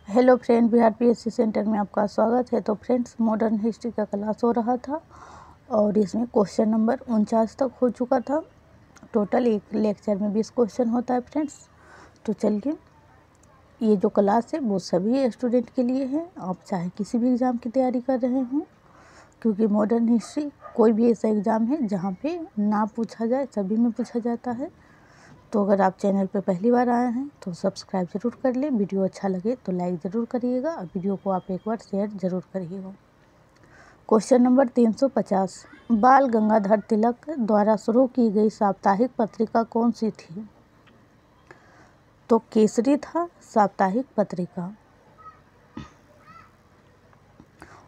Hello friend, Bihar PSC centre में आपका स्वागत है। तो फ्रेंड्स, मॉडर्न हिस्ट्री का क्लास हो रहा था और इसमें क्वेश्चन नंबर 49 तक हो चुका था। टोटल एक लेक्चर में 20 क्वेश्चन होता है फ्रेंड्स। तो चलिए, ये जो क्लास है वो सभी स्टूडेंट के लिए है, आप चाहे किसी भी एग्ज़ाम की तैयारी कर रहे हों, क्योंकि मॉडर्न हिस्ट्री कोई भी ऐसा एग्ज़ाम है जहाँ पे ना पूछा जाए, सभी में पूछा जाता है। तो अगर आप चैनल पर पहली बार आए हैं तो सब्सक्राइब ज़रूर कर लें। वीडियो अच्छा लगे तो लाइक ज़रूर करिएगा और वीडियो को आप एक बार शेयर ज़रूर करिएगा। क्वेश्चन नंबर 350, बाल गंगाधर तिलक द्वारा शुरू की गई साप्ताहिक पत्रिका कौन सी थी? तो केसरी था साप्ताहिक पत्रिका।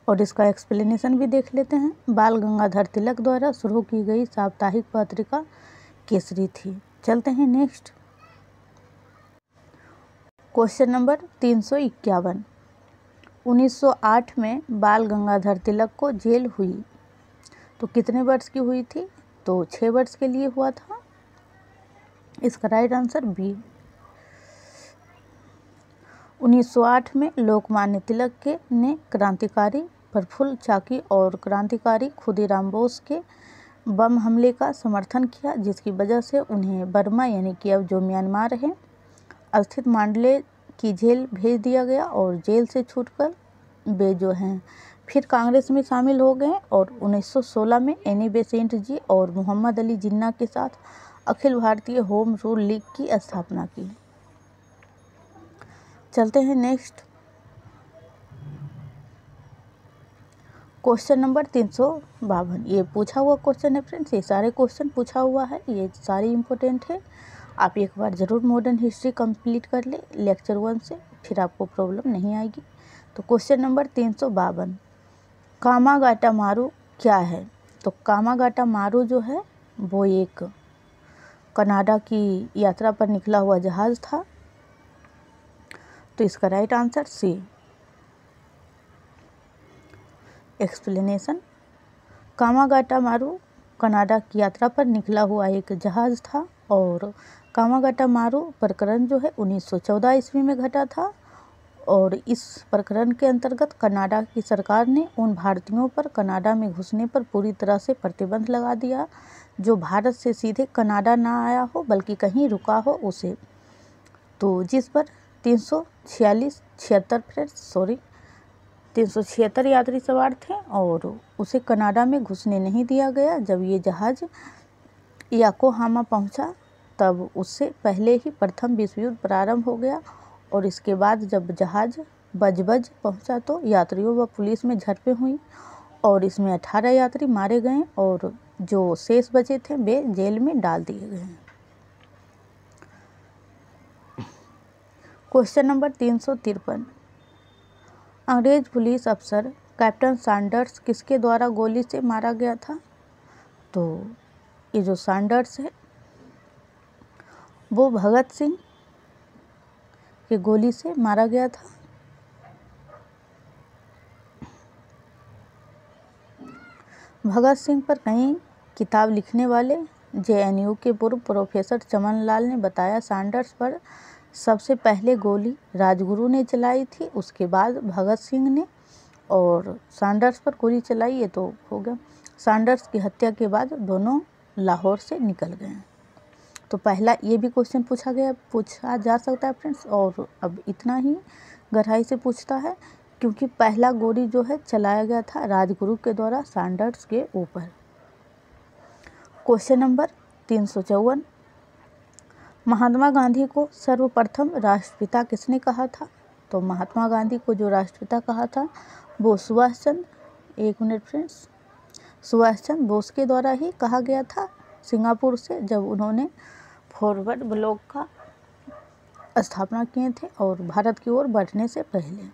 और इसका एक्सप्लेनेशन भी देख लेते हैं। बाल गंगाधर तिलक द्वारा शुरू की गई साप्ताहिक पत्रिका केसरी थी। चलते हैं नेक्स्ट। क्वेश्चन नंबर 351, 1908 में बाल गंगाधर तिलक को जेल हुई तो कितने वर्ष की हुई थी? तो 6 वर्ष के लिए हुआ था। इसका राइट आंसर बी। 1908 में लोकमान्य तिलक ने क्रांतिकारी प्रफुल्ल चाकी और क्रांतिकारी खुदीराम बोस के बम हमले का समर्थन किया, जिसकी वजह से उन्हें बर्मा यानी कि अब जो म्यांमार है स्थित मांडले की जेल भेज दिया गया और जेल से छूटकर वे जो हैं फिर कांग्रेस में शामिल हो गए और 1916 में एनी बेसेंट जी और मोहम्मद अली जिन्ना के साथ Akhil Bharatiya home rule league की स्थापना की। चलते हैं नेक्स्ट। क्वेश्चन नंबर 352, ये पूछा हुआ क्वेश्चन है फ्रेंड्स। ये सारे क्वेश्चन पूछा हुआ है, ये सारे इम्पोर्टेंट है। आप एक बार ज़रूर मॉडर्न हिस्ट्री कंप्लीट कर ले लेक्चर 1 से, फिर आपको प्रॉब्लम नहीं आएगी। तो क्वेश्चन नंबर 352, कामागाटा मारू क्या है? तो कामागाटा मारू जो है वो एक कनाडा की यात्रा पर निकला हुआ जहाज़ था। तो इसका right answer C. Explanation, Komagata Maru Canada की यात्रा पर निकला हुआ एक जहाज़ था और कामागाटा मारू प्रकरण जो है 1914 ईस्वी में घटा था। और इस प्रकरण के अंतर्गत कनाडा की सरकार ने उन भारतीयों पर कनाडा में घुसने पर पूरी तरह से प्रतिबंध लगा दिया जो भारत से सीधे कनाडा ना आया हो बल्कि कहीं रुका हो उसे। तो जिस पर 376 यात्री सवार थे और उसे कनाडा में घुसने नहीं दिया गया। जब ये जहाज़ याकोहामा पहुंचा तब उससे पहले ही प्रथम विश्व युद्ध प्रारंभ हो गया और इसके बाद जब जहाज़ बजबज पहुंचा तो यात्रियों व पुलिस में झड़पें हुई और इसमें 18 यात्री मारे गए और जो शेष बचे थे वे जेल में डाल दिए गए। क्वेश्चन नंबर 353, अंग्रेज पुलिस अफसर कैप्टन सैंडर्स किसके द्वारा गोली से मारा गया था? तो ये जो सैंडर्स है वो भगत सिंह की गोली से मारा गया था। भगत सिंह पर कई किताब लिखने वाले जेएनयू के पूर्व प्रोफेसर चमन लाल ने बताया सैंडर्स पर सबसे पहले गोली राजगुरु ने चलाई थी, उसके बाद भगत सिंह ने, और सैंडर्स पर गोली चलाई ये तो हो गया। सैंडर्स की हत्या के बाद दोनों लाहौर से निकल गए। तो पहला ये भी क्वेश्चन पूछा जा सकता है फ्रेंड्स। और अब इतना ही गहराई से पूछता है क्योंकि पहला गोली जो है चलाया गया था राजगुरु के द्वारा सैंडर्स के ऊपर। क्वेश्चन नंबर 354, महात्मा गांधी को सर्वप्रथम राष्ट्रपिता किसने कहा था? तो महात्मा गांधी को जो राष्ट्रपिता कहा था वो सुभाष चंद्र बोस के द्वारा ही कहा गया था सिंगापुर से, जब उन्होंने फॉरवर्ड ब्लॉक का स्थापना किए थे और भारत की ओर बढ़ने से पहले।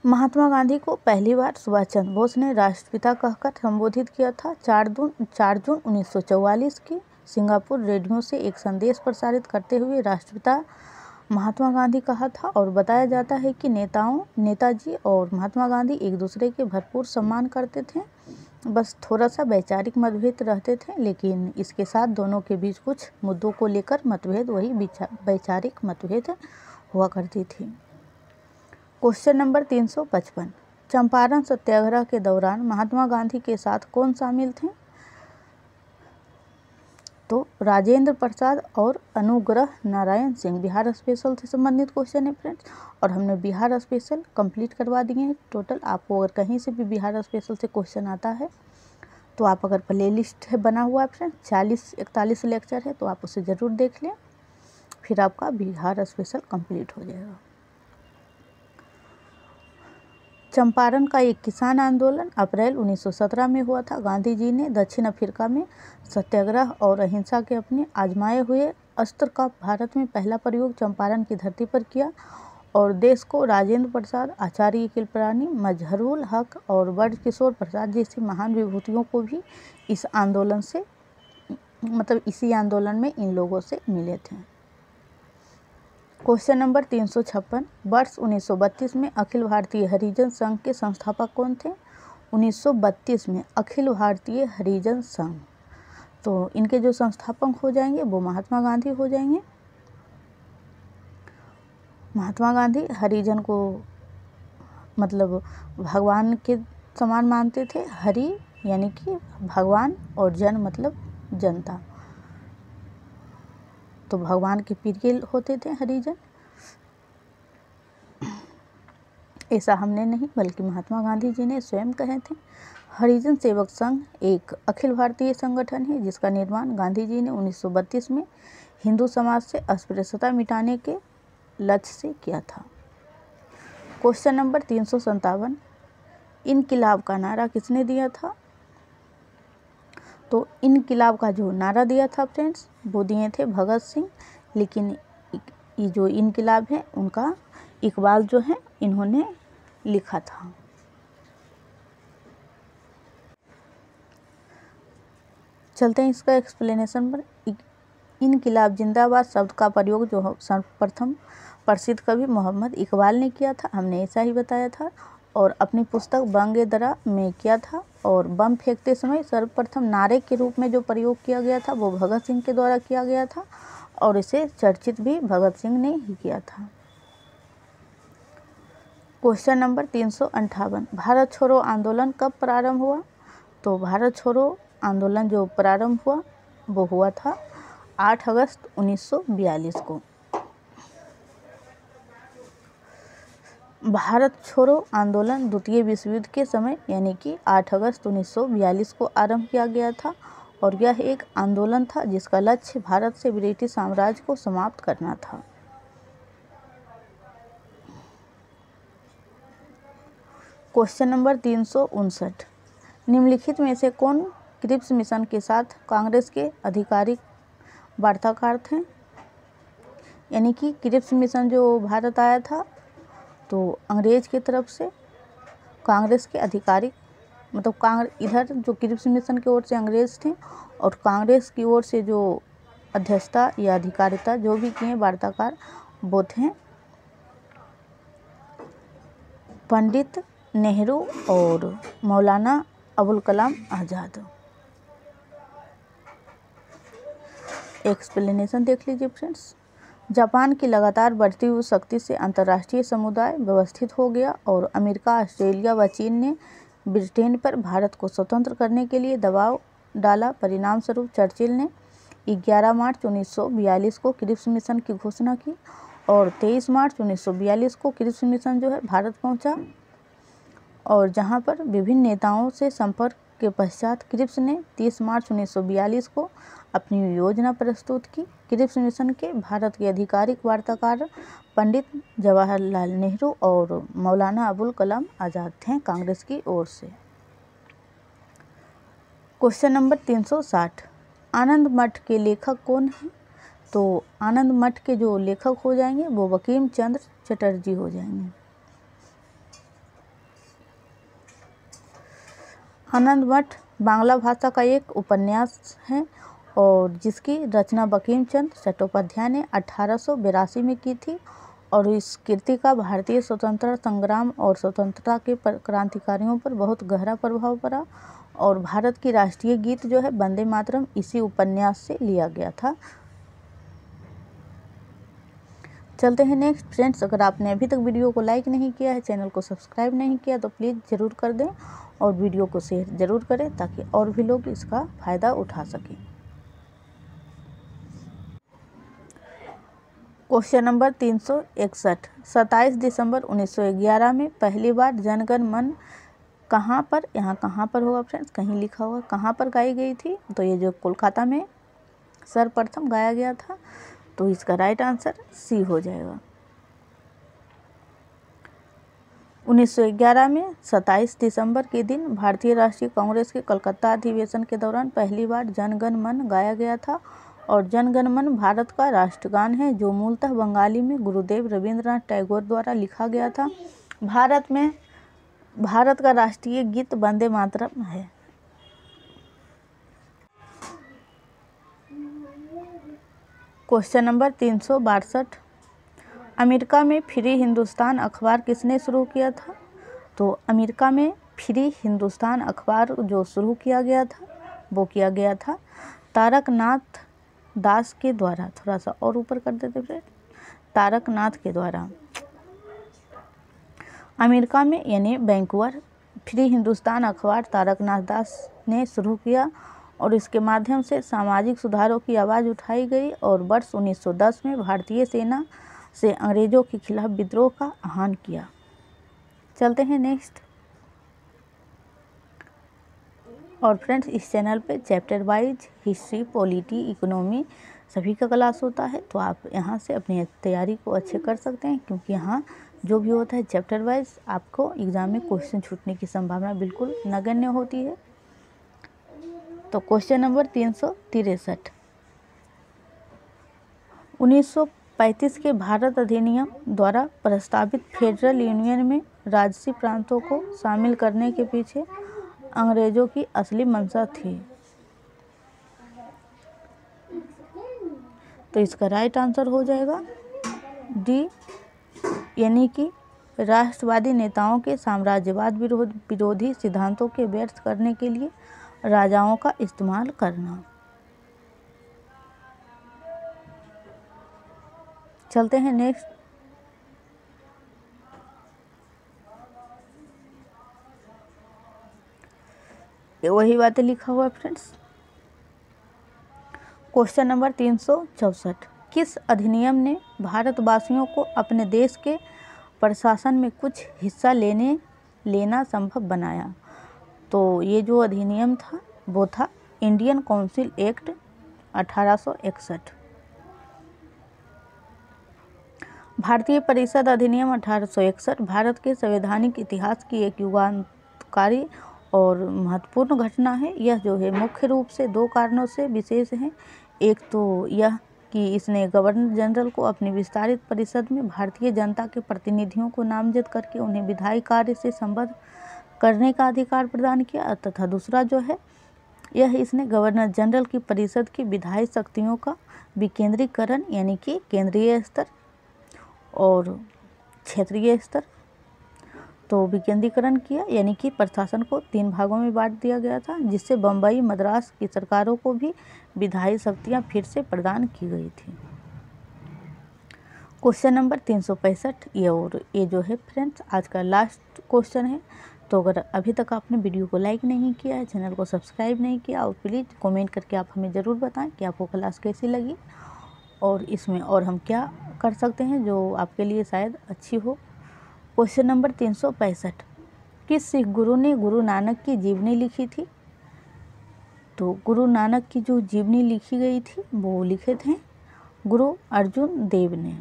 महात्मा गांधी को पहली बार सुभाष चंद्र बोस ने राष्ट्रपिता कहकर संबोधित किया था 4 जून 1944 की सिंगापुर रेडियो से एक संदेश प्रसारित करते हुए राष्ट्रपिता महात्मा गांधी कहा था। और बताया जाता है कि नेताजी और महात्मा गांधी एक दूसरे के भरपूर सम्मान करते थे, बस थोड़ा सा वैचारिक मतभेद रहते थे, लेकिन इसके साथ दोनों के बीच कुछ मुद्दों को लेकर मतभेद, वही वैचारिक मतभेद हुआ करती थी। क्वेश्चन नंबर 355, चंपारण सत्याग्रह के दौरान महात्मा गांधी के साथ कौन शामिल थे? तो राजेंद्र प्रसाद और अनुग्रह नारायण सिंह। बिहार स्पेशल से संबंधित क्वेश्चन है फ्रेंड्स, और हमने बिहार स्पेशल कंप्लीट करवा दिए हैं टोटल। आपको अगर कहीं से भी बिहार स्पेशल से क्वेश्चन आता है तो आप अगर प्ले लिस्ट है बना हुआ है फ्रेंड्स, 40-41 लेक्चर है, तो आप उसे ज़रूर देख लें, फिर आपका बिहार स्पेशल कंप्लीट हो जाएगा। चंपारण का एक किसान आंदोलन अप्रैल 1917 में हुआ था। गांधी जी ने दक्षिण अफ्रीका में सत्याग्रह और अहिंसा के अपने आजमाए हुए अस्त्र का भारत में पहला प्रयोग चंपारण की धरती पर किया और देश को राजेंद्र प्रसाद, आचार्य कृपलानी, मजहरूल हक और ब्रजकिशोर प्रसाद जैसी महान विभूतियों को भी इस आंदोलन से इसी आंदोलन में इन लोगों से मिले थे। क्वेश्चन नंबर 356, वर्ष 1932 में अखिल भारतीय हरिजन संघ के संस्थापक कौन थे? 1932 में अखिल भारतीय हरिजन संघ, तो इनके जो संस्थापक हो जाएंगे वो महात्मा गांधी हो जाएंगे। महात्मा गांधी हरिजन को भगवान के समान मानते थे। हरि यानी कि भगवान और जन मतलब जनता, तो भगवान के प्रिय होते थे हरिजन। ऐसा हमने नहीं बल्कि महात्मा गांधी जी ने स्वयं कहे थे। हरिजन सेवक संघ एक अखिल भारतीय संगठन है जिसका निर्माण गांधी जी ने 1932 में हिंदू समाज से अस्पृश्यता मिटाने के लक्ष्य से किया था। क्वेश्चन नंबर 357, इनकिलाब का नारा किसने दिया था? तो इनकिलाब का जो नारा दिया था फ्रेंड्स वो दिए थे भगत सिंह, लेकिन ये जो इनकिलाब है उनका इकबाल जो है इन्होंने लिखा था। चलते हैं इसका एक्सप्लेनेशन पर। इनकिलाब जिंदाबाद शब्द का प्रयोग जो सर्वप्रथम प्रसिद्ध कवि मोहम्मद इकबाल ने किया था, हमने ऐसा ही बताया था, और अपनी पुस्तक बंग-ए-दरा में किया था। और बम फेंकते समय सर्वप्रथम नारे के रूप में जो प्रयोग किया गया था वो भगत सिंह के द्वारा किया गया था, और इसे चर्चित भी भगत सिंह ने ही किया था। क्वेश्चन नंबर 358, भारत छोड़ो आंदोलन कब प्रारंभ हुआ? तो भारत छोड़ो आंदोलन जो प्रारंभ हुआ वो हुआ था 8 अगस्त 1942 को। भारत छोड़ो आंदोलन द्वितीय विश्व युद्ध के समय यानी कि 8 अगस्त 1942 को आरंभ किया गया था, और यह एक आंदोलन था जिसका लक्ष्य भारत से ब्रिटिश साम्राज्य को समाप्त करना था। क्वेश्चन नंबर 359, निम्नलिखित में से कौन क्रिप्स मिशन के साथ कांग्रेस के आधिकारिक वार्ताकार थे? यानी कि क्रिप्स मिशन जो भारत आया था तो अंग्रेज की तरफ से कांग्रेस के आधिकारिक इधर जो क्रिप्स मिशन की ओर से अंग्रेज थे, और कांग्रेस की ओर से जो अध्यक्षता या अधिकारिता जो भी किए वार्ताकार वो थे पंडित नेहरू और मौलाना अबुल कलाम आज़ाद। एक्सप्लेनेशन देख लीजिए फ्रेंड्स। जापान की लगातार बढ़ती हुई शक्ति से अंतर्राष्ट्रीय समुदाय व्यवस्थित हो गया और अमेरिका, ऑस्ट्रेलिया व चीन ने ब्रिटेन पर भारत को स्वतंत्र करने के लिए दबाव डाला। परिणाम स्वरूप चर्चिल ने 11 मार्च 1942 को क्रिप्स मिशन की घोषणा की, और 23 मार्च 1942 को क्रिप्स मिशन जो है भारत पहुंचा, और जहां पर विभिन्न नेताओं से संपर्क के पश्चात क्रिप्स ने 30 मार्च 1942 को अपनी योजना प्रस्तुत की। क्रिप्स मिशन के भारत के आधिकारिक वार्ताकार पंडित जवाहरलाल नेहरू और मौलाना अबुल कलाम आज़ाद थे कांग्रेस की ओर से। क्वेश्चन नंबर 360, आनंद मठ के लेखक कौन हैं? तो आनंद मठ के जो लेखक हो जाएंगे वो बंकिम चंद्र चटर्जी हो जाएंगे। आनंद मठ बांग्ला भाषा का एक उपन्यास है और जिसकी रचना बंकिम चंद्र चट्टोपाध्याय ने 1882 में की थी, और इस कृति का भारतीय स्वतंत्रता संग्राम और स्वतंत्रता के क्रांतिकारियों पर बहुत गहरा प्रभाव पड़ा, और भारत की राष्ट्रीय गीत जो है वंदे मातरम इसी उपन्यास से लिया गया था। चलते हैं नेक्स्ट फ्रेंड्स। अगर आपने अभी तक वीडियो को लाइक नहीं किया है, चैनल को सब्सक्राइब नहीं किया तो प्लीज़ ज़रूर कर दें और वीडियो को शेयर ज़रूर करें ताकि और भी लोग इसका फ़ायदा उठा सकें। Question number 361। 27 दिसंबर 1911 में पहली बार जनगण मन कहाँ पर, यहाँ कहाँ पर होगा फ्रेंड्स, कहीं लिखा होगा कहाँ पर गाई गई थी, तो ये जो कोलकाता में सर्वप्रथम गाया गया था, तो इसका राइट आंसर सी हो जाएगा। 1911 में 27 दिसंबर के दिन भारतीय राष्ट्रीय कांग्रेस के कलकत्ता अधिवेशन के दौरान पहली बार जनगण मन गाया गया था और जनगण मन भारत का राष्ट्रगान है जो मूलतः बंगाली में गुरुदेव रविंद्रनाथ टैगोर द्वारा लिखा गया था। भारत का राष्ट्रीय गीत वंदे मातरम है। Question number 362। अमेरिका में फ्री हिंदुस्तान अखबार किसने शुरू किया था, तो अमेरिका में फ्री हिंदुस्तान अखबार जो शुरू किया गया था वो किया गया था तारकनाथ दास के द्वारा। थोड़ा सा और ऊपर कर देते फ्रेंड, तारकनाथ के द्वारा। अमेरिका में यानी वैंकूवर फ्री हिंदुस्तान अखबार तारकनाथ दास ने शुरू किया और इसके माध्यम से सामाजिक सुधारों की आवाज़ उठाई गई और वर्ष 1910 में भारतीय सेना से अंग्रेज़ों के खिलाफ विद्रोह का आह्वान किया। चलते हैं नेक्स्ट। और फ्रेंड्स इस चैनल पे chapter wise history, polity, economy सभी का क्लास होता है, तो आप यहाँ से अपनी तैयारी को अच्छे कर सकते हैं क्योंकि यहाँ जो भी होता है चैप्टर वाइज आपको एग्ज़ाम में क्वेश्चन छूटने की संभावना बिल्कुल नगण्य होती है। तो क्वेश्चन नंबर 363। 1935 के भारत अधिनियम द्वारा प्रस्तावित फेडरल यूनियन में राजसी प्रांतों को शामिल करने के पीछे अंग्रेज़ों की असली मंशा थी, तो इसका राइट आंसर हो जाएगा डी, यानी कि राष्ट्रवादी नेताओं के साम्राज्यवाद विरोधी सिद्धांतों के व्यर्थ करने के लिए राजाओं का इस्तेमाल करना। चलते हैं नेक्स्ट। वही बातें लिखा हुआ है फ्रेंड्स। Question number 364। किस अधिनियम ने भारतवासियों को अपने देश के प्रशासन में कुछ हिस्सा लेना संभव बनाया, तो ये जो अधिनियम था वो था इंडियन काउंसिल एक्ट 1861। भारतीय परिषद अधिनियम 1861 भारत के संवैधानिक इतिहास की एक युगांतकारी और महत्वपूर्ण घटना है। यह जो है मुख्य रूप से दो कारणों से विशेष है। एक तो यह कि इसने गवर्नर जनरल को अपनी विस्तारित परिषद में भारतीय जनता के प्रतिनिधियों को नामजद करके उन्हें विधायी कार्य से संबद्ध करने का अधिकार प्रदान किया, तथा दूसरा जो है यह इसने गवर्नर जनरल की परिषद की विधायी शक्तियों का विकेंद्रीकरण यानी कि केंद्रीय स्तर और क्षेत्रीय स्तर तो विकेंद्रीकरण किया, यानी कि प्रशासन को 3 भागों में बांट दिया गया था, जिससे बम्बई मद्रास की सरकारों को भी विधायी शक्तियाँ फिर से प्रदान की गई थी। क्वेश्चन नंबर 365 ये जो है फ्रेंड्स आज का लास्ट क्वेश्चन है। तो अगर अभी तक आपने वीडियो को लाइक नहीं किया है, चैनल को सब्सक्राइब नहीं किया, और प्लीज़ कमेंट करके आप हमें ज़रूर बताएं कि आपको क्लास कैसी लगी और इसमें और हम क्या कर सकते हैं जो आपके लिए शायद अच्छी हो। Question number 365। किस सिख गुरु ने गुरु नानक की जीवनी लिखी थी, तो गुरु नानक की जो जीवनी लिखी गई थी वो लिखे थे गुरु अर्जुन देव ने।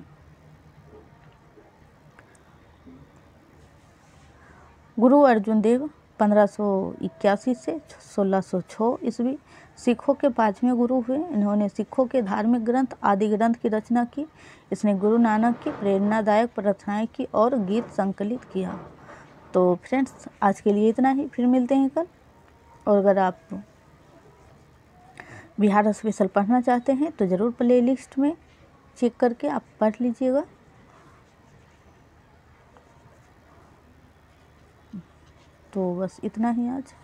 गुरु अर्जुन देव 1581 से 1606 ईस्वी सिखों के 5वें गुरु हुए। इन्होंने सिखों के धार्मिक ग्रंथ आदि ग्रंथ की रचना की। इसने गुरु नानक की प्रेरणादायक प्रार्थनाएं की और गीत संकलित किया। तो फ्रेंड्स आज के लिए इतना ही, फिर मिलते हैं कल। और अगर आप बिहार स्पेशल पढ़ना चाहते हैं तो ज़रूर प्लेलिस्ट में चेक करके आप पढ़ लीजिएगा। तो बस इतना ही आज।